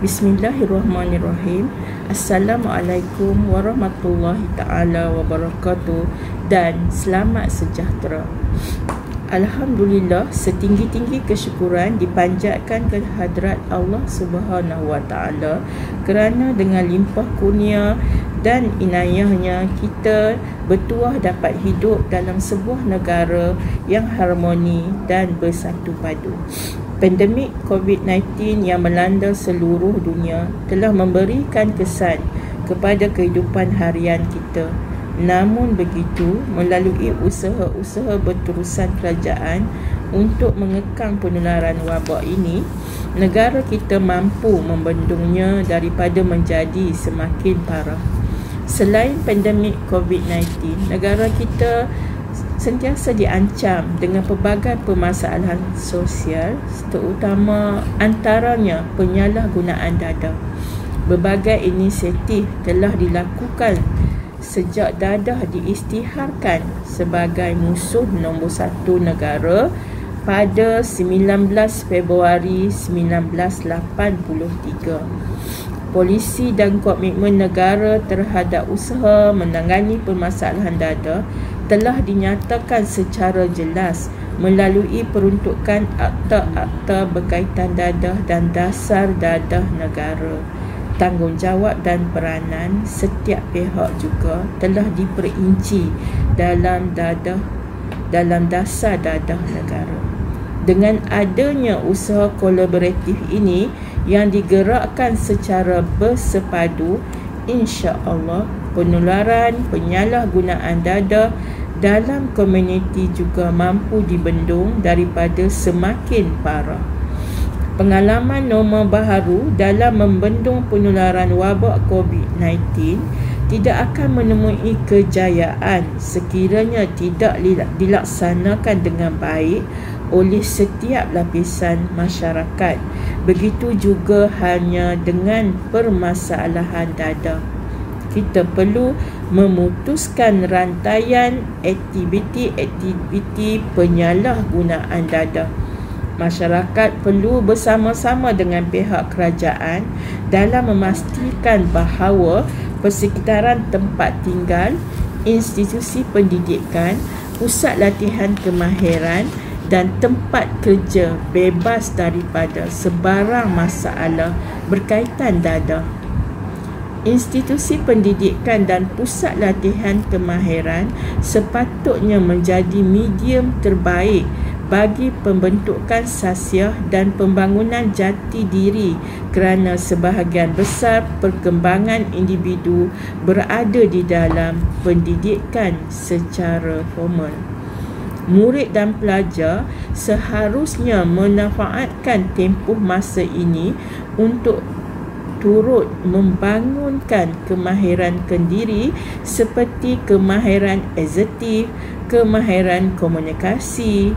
Bismillahirrahmanirrahim. Assalamualaikum warahmatullahi ta'ala wabarakatuh dan selamat sejahtera. Alhamdulillah, setinggi-tinggi kesyukuran dipanjatkan ke hadrat Allah Subhanahu wa ta'ala kerana dengan limpah kurnia dan inayahnya kita bertuah dapat hidup dalam sebuah negara yang harmoni dan bersatu padu. Pandemik COVID-19 yang melanda seluruh dunia telah memberikan kesan kepada kehidupan harian kita. Namun begitu, melalui usaha-usaha berterusan kerajaan untuk mengekang penularan wabak ini, negara kita mampu membendungnya daripada menjadi semakin parah. Selain pandemik COVID-19, negara kita sentiasa diancam dengan pelbagai permasalahan sosial, terutama antaranya penyalahgunaan dada. Berbagai inisiatif telah dilakukan sejak dadah diisytiharkan sebagai musuh nombor 1 negara pada 19 Februari 1983. Polisi dan komitmen negara terhadap usaha menangani permasalahan dada telah dinyatakan secara jelas melalui peruntukan akta-akta berkaitan dadah dan dasar dadah negara. Tanggungjawab dan peranan setiap pihak juga telah diperinci dalam dasar dadah negara. Dengan adanya usaha kolaboratif ini yang digerakkan secara bersepadu, insya-Allah penularan penyalahgunaan dadah dalam komuniti juga mampu dibendung daripada semakin parah. Pengalaman norma baharu dalam membendung penularan wabak COVID-19 tidak akan menemui kejayaan sekiranya tidak dilaksanakan dengan baik oleh setiap lapisan masyarakat. Begitu juga halnya dengan permasalahan dadah. Kita perlu memutuskan rantaian aktiviti-aktiviti penyalahgunaan dadah. Masyarakat perlu bersama-sama dengan pihak kerajaan dalam memastikan bahawa persekitaran tempat tinggal, institusi pendidikan, pusat latihan kemahiran dan tempat kerja bebas daripada sebarang masalah berkaitan dadah. Institusi pendidikan dan pusat latihan kemahiran sepatutnya menjadi medium terbaik bagi pembentukan sasiah dan pembangunan jati diri kerana sebahagian besar perkembangan individu berada di dalam pendidikan secara formal. Murid dan pelajar seharusnya memanfaatkan tempoh masa ini untuk turut membangunkan kemahiran kendiri seperti kemahiran eksekutif, kemahiran komunikasi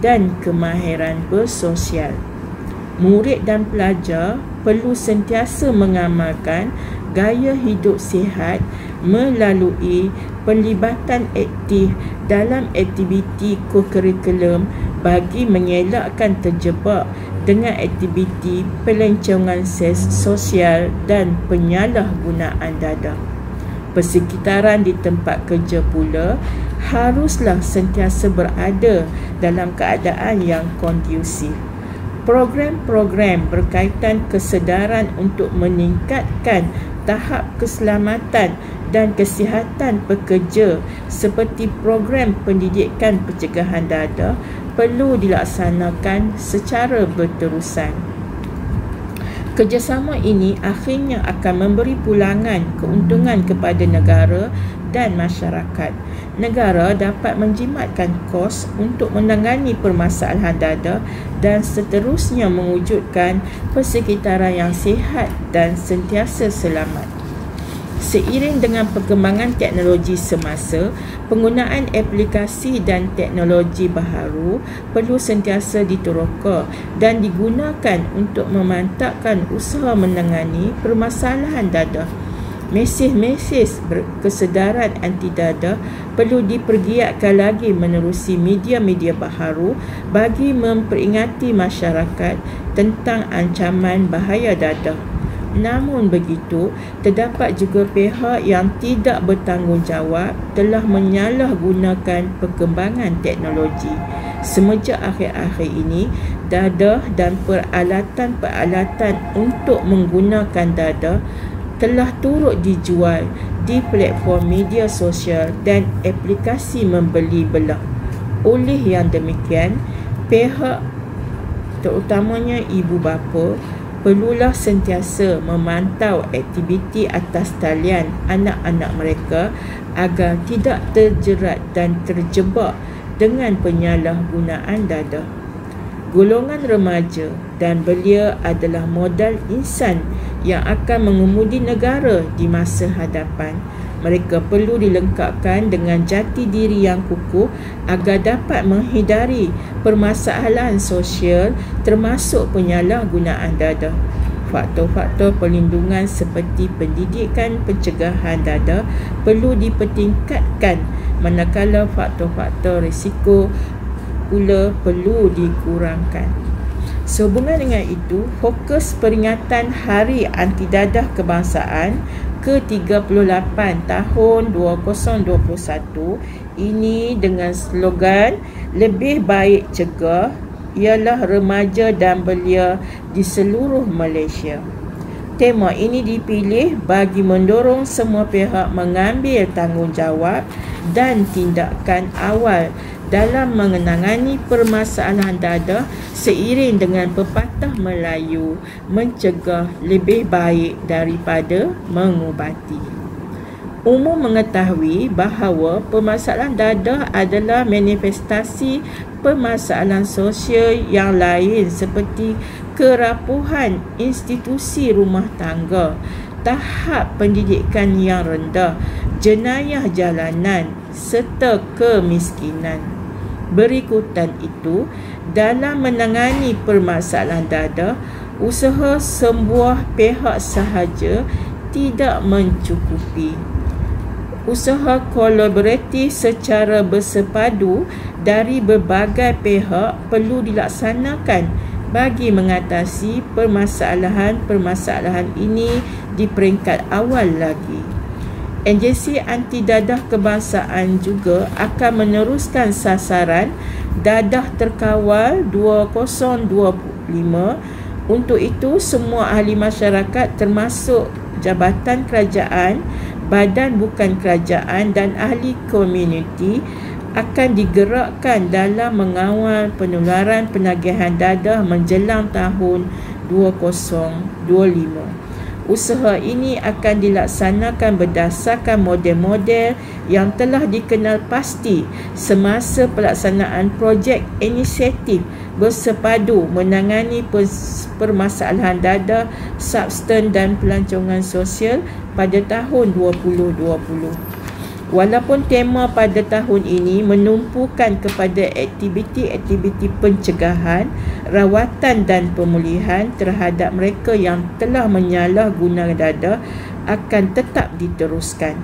dan kemahiran bersosial. Murid dan pelajar perlu sentiasa mengamalkan gaya hidup sihat melalui pelibatan aktif dalam aktiviti kokurikulum bagi mengelakkan terjebak dengan aktiviti pelancongan sosial dan penyalahgunaan dadah. Persekitaran di tempat kerja pula haruslah sentiasa berada dalam keadaan yang kondusif. Program-program berkaitan kesedaran untuk meningkatkan tahap keselamatan dan kesihatan pekerja seperti program pendidikan pencegahan dadah perlu dilaksanakan secara berterusan. Kerjasama ini akhirnya akan memberi pulangan keuntungan kepada negara dan masyarakat. Negara dapat menjimatkan kos untuk menangani permasalahan dadah dan seterusnya mewujudkan persekitaran yang sihat dan sentiasa selamat. Seiring dengan perkembangan teknologi semasa, penggunaan aplikasi dan teknologi baharu perlu sentiasa diteroka dan digunakan untuk memantapkan usaha menangani permasalahan dadah. Mesej-mesej kesedaran anti dadah perlu dipergiatkan lagi menerusi media-media baharu bagi memperingati masyarakat tentang ancaman bahaya dadah. Namun begitu, terdapat juga pihak yang tidak bertanggungjawab telah menyalahgunakan perkembangan teknologi. Semenjak akhir-akhir ini, dadah dan peralatan-peralatan untuk menggunakan dadah telah turut dijual di platform media sosial dan aplikasi membeli belah. Oleh yang demikian, pihak terutamanya ibu bapa perlulah sentiasa memantau aktiviti atas talian anak-anak mereka agar tidak terjerat dan terjebak dengan penyalahgunaan dadah. Golongan remaja dan belia adalah modal insan yang akan mengemudi negara di masa hadapan. Mereka perlu dilengkapkan dengan jati diri yang kukuh agar dapat menghindari permasalahan sosial termasuk penyalahgunaan dadah. Faktor-faktor perlindungan seperti pendidikan pencegahan dadah perlu dipertingkatkan, manakala faktor-faktor risiko pula perlu dikurangkan. Sehubungan dengan itu, fokus peringatan Hari Anti Dadah Kebangsaan ke-38 tahun 2021 ini dengan slogan Lebih Baik Cegah ialah remaja dan belia di seluruh Malaysia. Tema ini dipilih bagi mendorong semua pihak mengambil tanggungjawab dan tindakan awal dalam menangani permasalahan dadah seiring dengan pepatah Melayu, mencegah lebih baik daripada mengubati. Umum mengetahui bahawa permasalahan dadah adalah manifestasi permasalahan sosial yang lain seperti kerapuhan institusi rumah tangga, tahap pendidikan yang rendah, jenayah jalanan serta kemiskinan. Berikutan itu, dalam menangani permasalahan dadah, usaha sebuah pihak sahaja tidak mencukupi. Usaha kolaboratif secara bersepadu dari berbagai pihak perlu dilaksanakan bagi mengatasi permasalahan-permasalahan ini di peringkat awal lagi. Agensi Anti Dadah Kebangsaan juga akan meneruskan sasaran Dadah Terkawal 2025. Untuk itu, semua ahli masyarakat termasuk jabatan kerajaan, badan bukan kerajaan dan ahli komuniti akan digerakkan dalam mengawal penularan penagihan dadah menjelang tahun 2025. Usaha ini akan dilaksanakan berdasarkan model-model yang telah dikenal pasti semasa pelaksanaan projek inisiatif bersepadu menangani permasalahan dadah, substan dan pelancongan sosial pada tahun 2020. Walaupun tema pada tahun ini menumpukan kepada aktiviti-aktiviti pencegahan, rawatan dan pemulihan terhadap mereka yang telah menyalahguna dadah akan tetap diteruskan.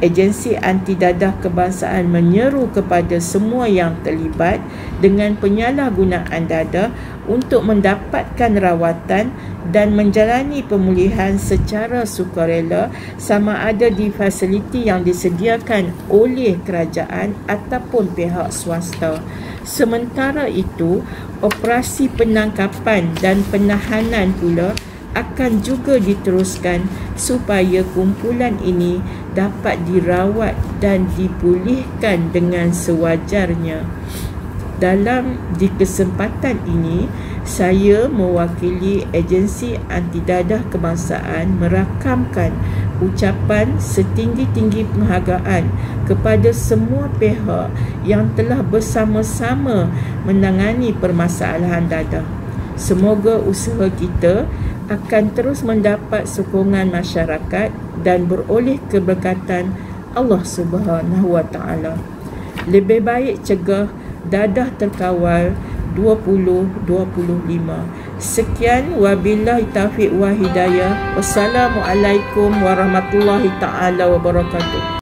Agensi Anti Dadah Kebangsaan menyeru kepada semua yang terlibat dengan penyalahgunaan dadah untuk mendapatkan rawatan dan menjalani pemulihan secara sukarela sama ada di fasiliti yang disediakan oleh kerajaan ataupun pihak swasta. Sementara itu, operasi penangkapan dan penahanan pula akan juga diteruskan supaya kumpulan ini dapat dirawat dan dipulihkan dengan sewajarnya. Di kesempatan ini, saya mewakili Agensi Anti Dadah Kebangsaan merakamkan ucapan setinggi-tinggi penghargaan kepada semua pihak yang telah bersama-sama menangani permasalahan dadah. Semoga usaha kita akan terus mendapat sokongan masyarakat dan beroleh keberkatan Allah Subhanahu Wa Taala. Lebih baik cegah dadah terkawal 2025. Sekian, wabillahi taufiq wa hidayah. Wassalamualaikum warahmatullahi taala wabarakatuh.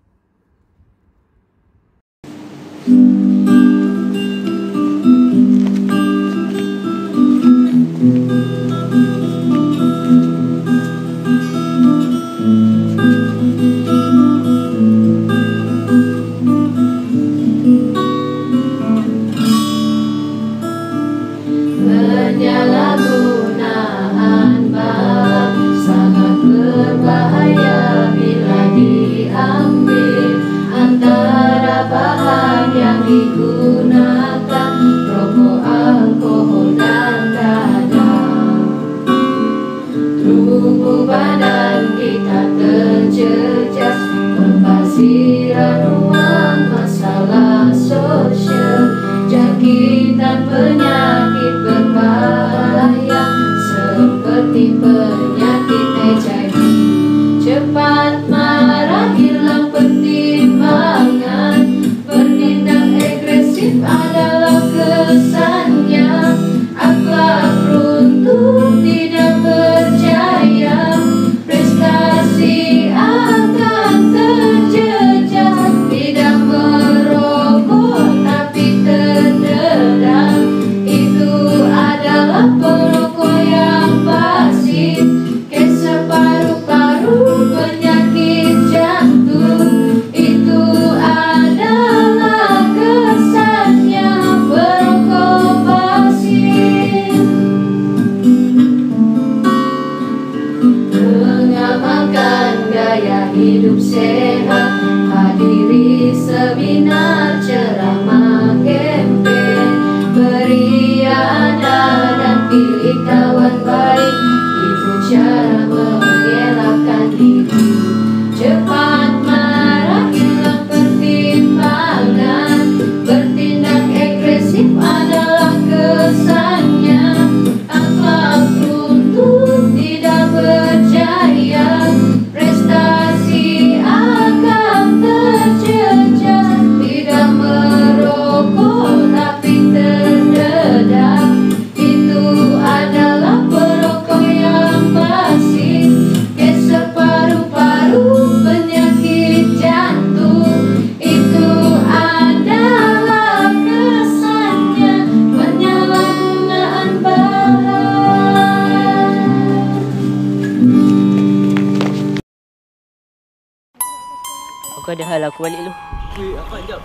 Aku ada hal, aku balik dulu. Weh, apa jap?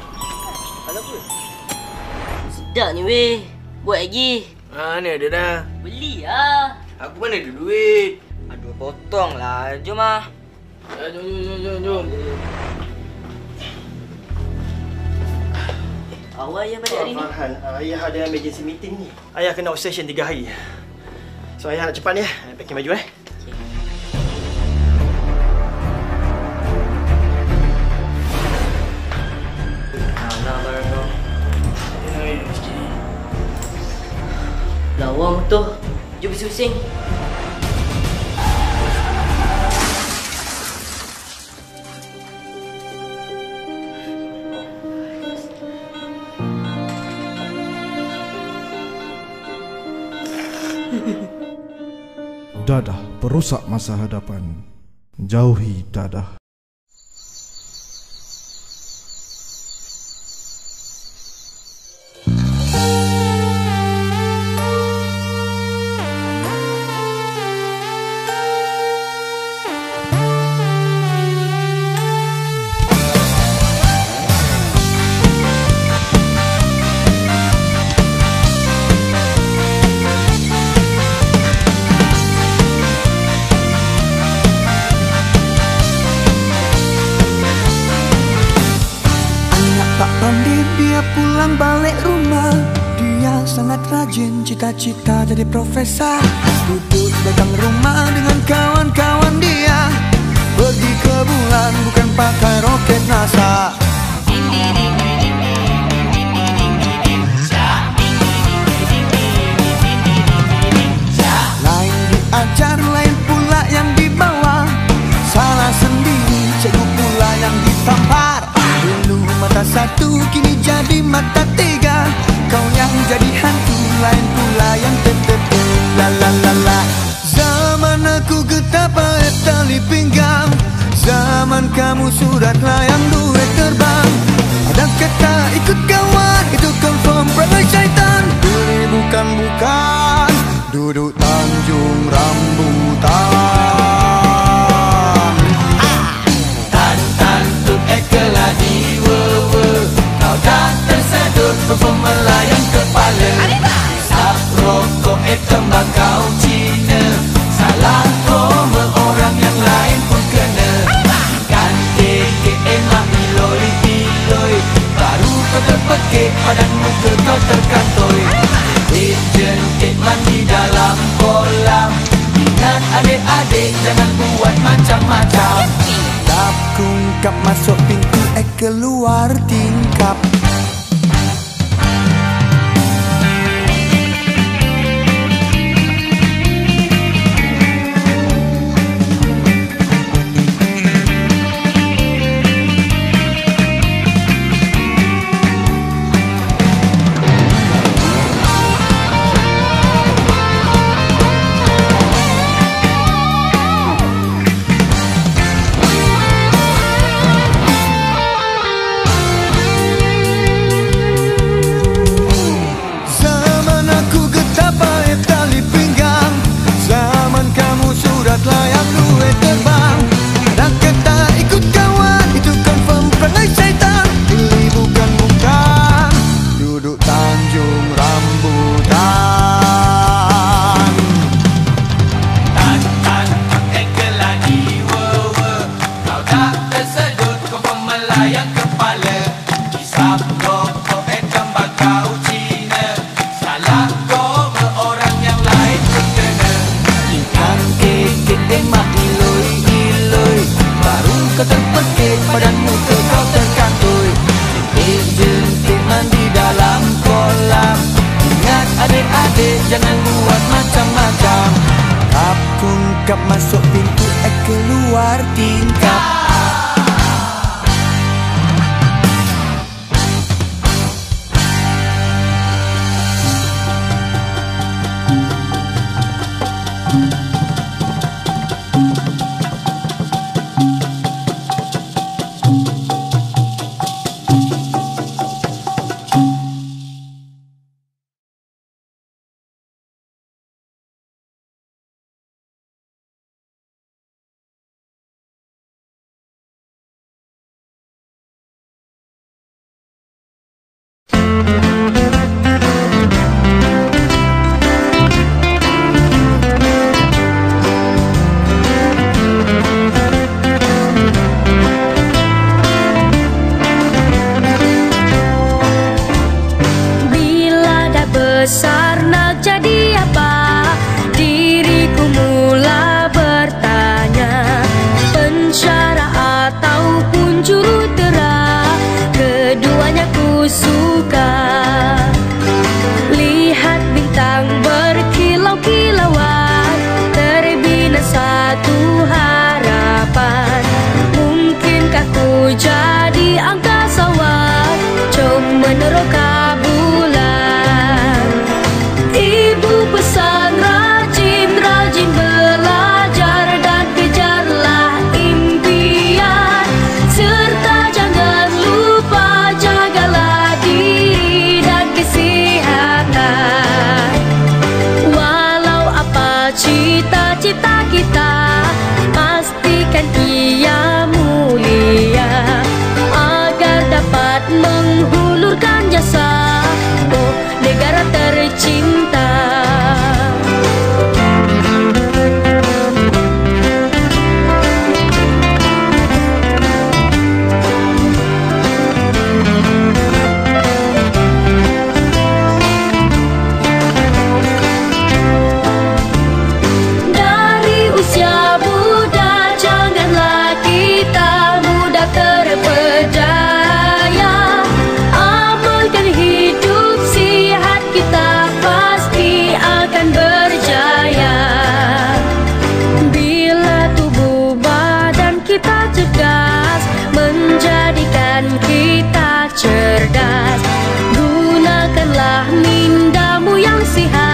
Hal apa? Sedap ni weh. Buat lagi. Ni ada dah. Beli lah. Aku mana ada duit. Aduh, potong lah. Jom lah. Jom. Awal ayah balik hari ni. Farhan, ayah ada emergency meeting ni. Ayah kena off session 3 hari. So ayah nak cepat ni. Packing baju . Alah, barang kau. Lawa motor. Jom bising-bising. Dadah perusak masa hadapan. Jauhi dadah. Dia pulang balik rumah. Dia sangat rajin, cita-cita jadi profesor. Duduk dagang rumah dengan kawan-kawan dia. Pergi ke bulan bukan pakai roket NASA. Lain diajar, lain pula yang dibawa. Salah sendiri, cikgu pula yang ditampar. Dulu mata satu, kini jadi mata tiga. Kau yang jadi hantu, lain pula yang tertepu. La la la la. Zaman aku getah pakai tali pinggang. Zaman kamu surat layang duit terbang. Ada kata ikut kawan, itu confirm perangai syaitan. Beli bukan-bukan, duduk Tanjung Rambutan. Melayang kepala, isap rokok tembakau Cina. Salah koma orang yang lain pun kena. Kan KKM miloi-miloi, baru kau terpekik padan muka kau terkantoi. Ejen mandi dalam kolam. Ingat adik-adik jangan buat macam-macam. Tap kungkap masuk pintu keluar tingkap. Layang duit terbang. Dan kata ikut kawan, itu confirm perangai syaitan. Pilih bukan-bukan, duduk Tanjung Rambutan. Tan lagi kau tak tersedut, kau melayang kepala. Isap rokok tembakau Cina. Salah kau orang yang lain terkena. Ikan emak iloi-iloi, baru kau terpekik padan muka kau terkantoi. Jentik mandi dalam kolam. Ingat adik-adik jangan buat macam-macam. Kap kungkap masuk pintu keluar tingkap. besar nak jadi apa? Diriku mula bertanya, pencara ataupun jurutera, keduanya ku suka. Lihat bintang berkilau-kilauan, terbina satu harapan. Mungkinkah ku jadi angkasawan, cuma meneroka bulan. Ibu pesan rajin-rajin belajar dan kejarlah impian, serta jangan lupa jagalah diri dan kesihatan. Walau apa cita-cita kita, pastikan ia mulia, agar dapat menghulurkan jasa, oh negara tercinta. Dari usia muda janganlah kita mudah terpedaya. Amalkan hidup sihat, kita pasti akan berjaya. Bila tubuh badan kita cerdas, menjadikan kita cerdas, gunakanlah mindamu yang sihat.